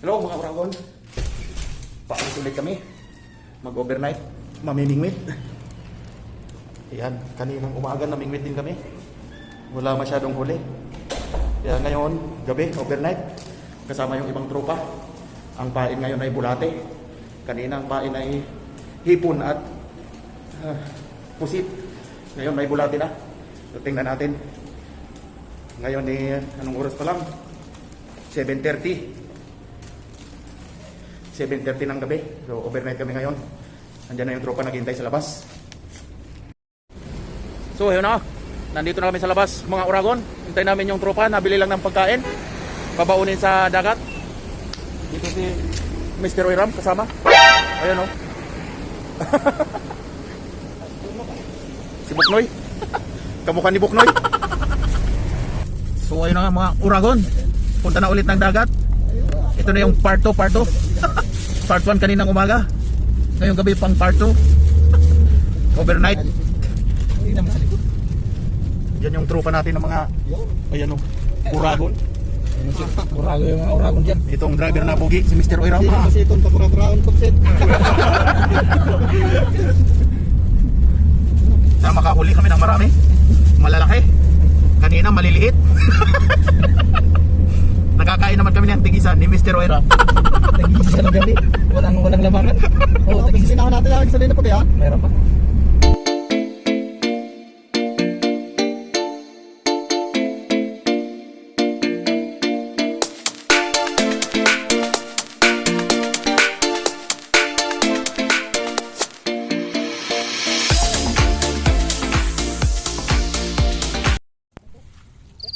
Hello mga Uragon. Paalis ulit kami. Mag-overnight. Mamimingwit. Ayan, kaninang umaga namingwit din kami. Wala masyadong huli. Kaya ngayon, gabi, overnight. Kasama yung ibang tropa. Ang pain ngayon ay bulate. Kanina ang pain ay hipon at pusit. Ngayon may bulate na. So, tingnan natin. Ngayon anong oras pa lang? 7:30. 7:30 ng gabi. So overnight kami ngayon. Andiyan na yung tropa naghihintay sa labas. So ayun na. Nandito na kami sa labas mga Uragon. Hintay namin yung tropa. Nabili lang ng pagkain. Babaunin sa dagat. Dito si Mr. Oiram kasama. Ayun o. Si Buknoy. Kamukha ni Buknoy. So ayun na nga mga Uragon. Punta na ulit ng dagat. Ito na yung part 2. Part 1 kaninang umaga. Ngayong gabi pang part 2. Overnight. Yan yung tropa natin ng mga ayan o, Uragon. Uragon yung mga Uragon dyan. Itong driver na pogi, si Mr. Oiram. Kasi itong pagkuraon kopset. Na makahuli kami ng marami. Malalaki. Kanina maliliit. Nakakain naman kami ng tigisan ni Mr. Oiram. Tigisan ng gabi. Walang lamangan. Oo, tigisan ako natin yung salina puti ha. Meron pa.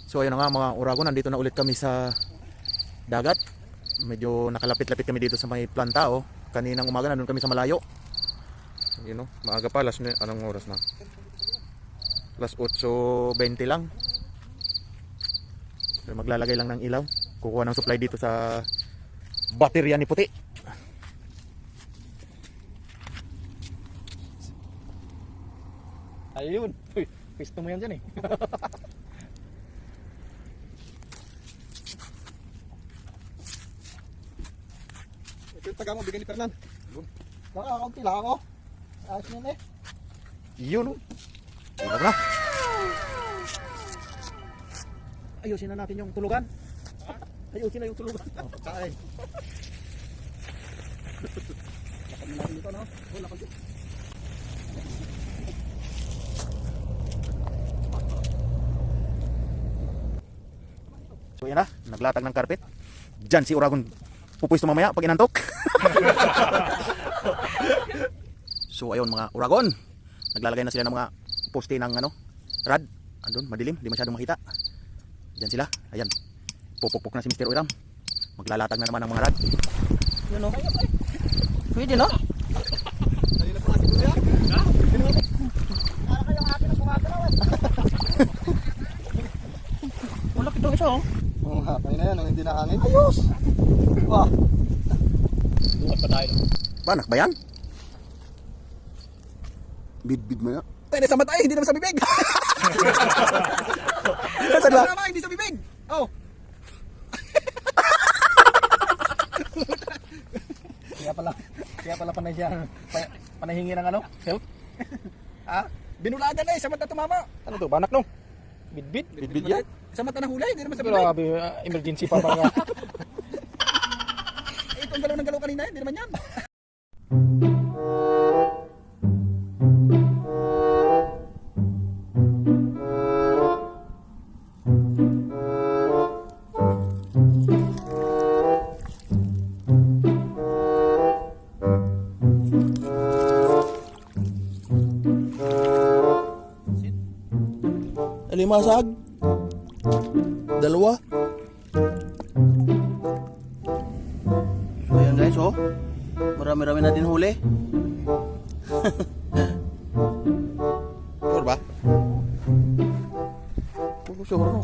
So ayun na nga mga Uragon, nandito na ulit kami sa dagat. Medyo nakalapit-lapit kami dito sa may planta oh. Kaninang umaga nandun kami sa malayo. Yun oh, maaga pa, anong oras na? Alas 8:20 lang. So, maglalagay lang ng ilaw. Kukuha ng supply dito sa baterya ni Puti. Ayun. Uy, pisto mo yan dyan eh. Ito yung taga mo, bigyan ni Fernan. Nakakaunti lang ako. Ayos nyo na eh. Yun oh. Ano na? Ayusin na natin yung tulugan. Ayusin na yung tulugan. Oh, pagkain. Lakad na natin dito no? Oh, lakad dito. So yan na, naglatag ng carpet. Diyan si Uragon pupwesto mamaya pag inantok. So ayun mga Uragon, naglalagay na sila ng mga poste ng rad. Andun, madilim, di masyadong makita. Diyan sila, ayan. Pupukpok na si Mr. Oiram. Maglalatag na naman ng mga rad. Yun o. Pwede no? Kanina pa kasi po yan. Para kayong akin ang kumagalaw eh. Wala kito isa oh. Oo nga, kanina yan, ang hindi nakangin. Ayos! Wah! Dumat pa tayo. Banak ba yan? Bid mo yan. Tayo sa mata hindi naman sa bibig! Nasaan ba? Tama, hindi sa bibig! Oh! Kaya pala panay siya, panahingi ng help? Ha? Binulagan na eh, sa mata tumama! Ano to, banak no? Bidbid? Bid yan? Sa mata na hulay, hindi naman sa bibig! Grabe, emergency pa ba nga? Itong galaw ng galaw kanina, hindi naman yan! Limasag. Dalawa. So ayan guys oh. Marami-rami natin huli. Sure ba? Sure no?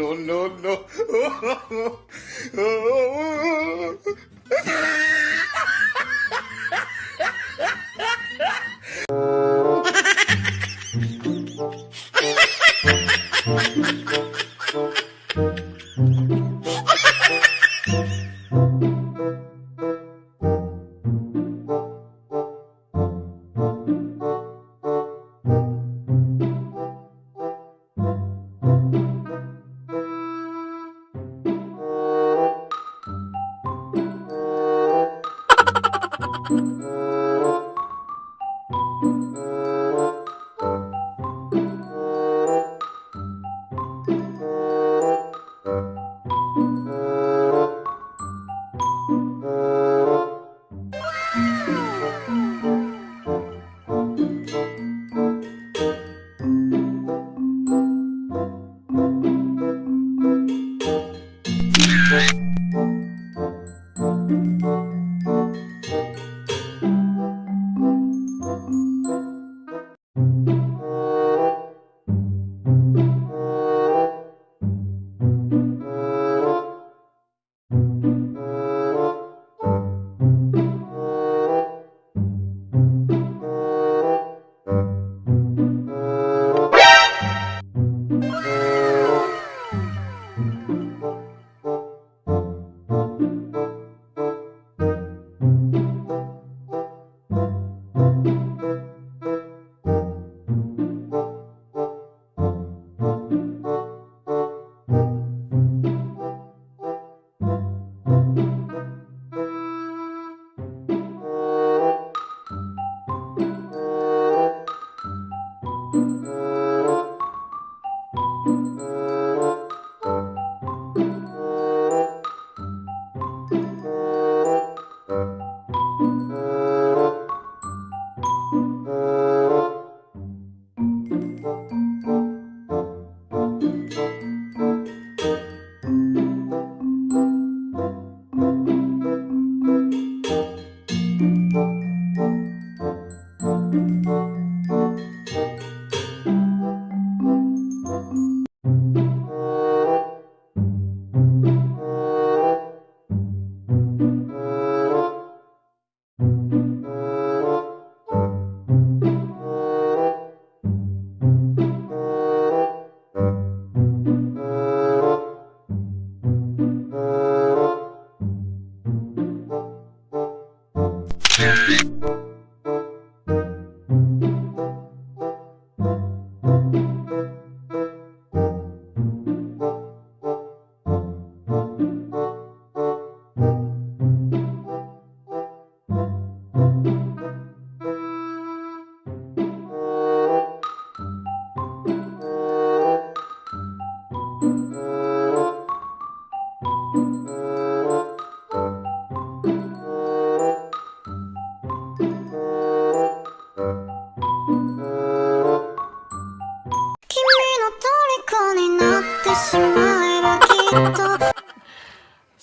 no, no, no.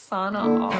Sana all.